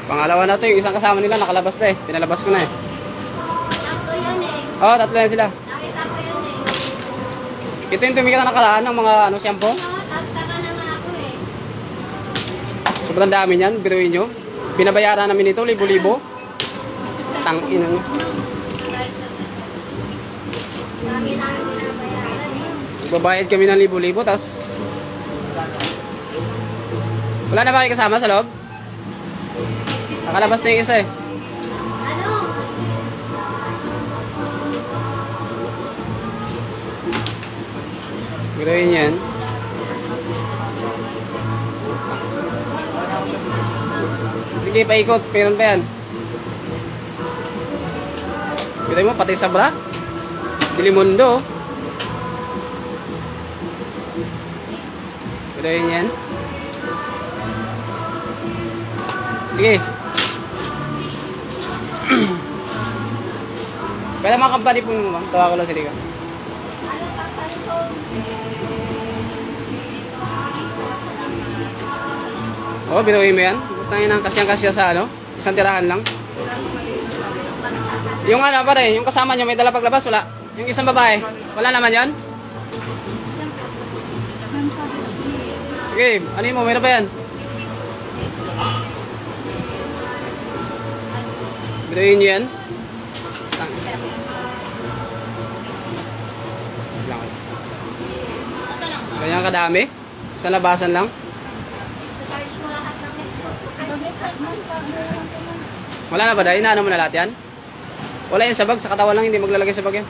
Pangalawa na to, yung isang kasama nila nakalabas na eh. Pinalabas ko na eh. Tatlo yan eh. Oo, tatlo yan sila. Nakita ko yun eh. Ito yung tumingin na nakalaan ng mga ano, shampoo. Tataka naman ako eh. Sobrang dami niyan, biruin nyo. Binabayaran namin ito, libo-libo. Tangin ano. Lagi namin binabayaran eh. Magbabayad kami ng libo-libo, tapos wala na ba kayo kasama sa loob? Nakalabas na yung isa eh. Ano? Biruin yan. Sige, paikot. Meron pa yan. Biruin mo, pati sa bra. Dilimundo. Biruin yan. Sige. Kaya mga company po mo, ma'am. Tawa ko lang sila ka. Ano pa pa ito? Oo, biruin mo yan. Butangin ang kasyang-kasya sa ano. Isang tirahan lang. Yung ano pare, yung kasama nyo may dala paglabas, wala. Yung isang babae, wala naman yan. Okay, ano mo, mayroon pa yan. Biruin nyo yan. Ganyan kadami. Sa labasan lang. Wala na ba dahil? Inaano mo na lahat yan? Wala yan sa bag. Sa katawan lang, hindi maglalagay sa bag yan.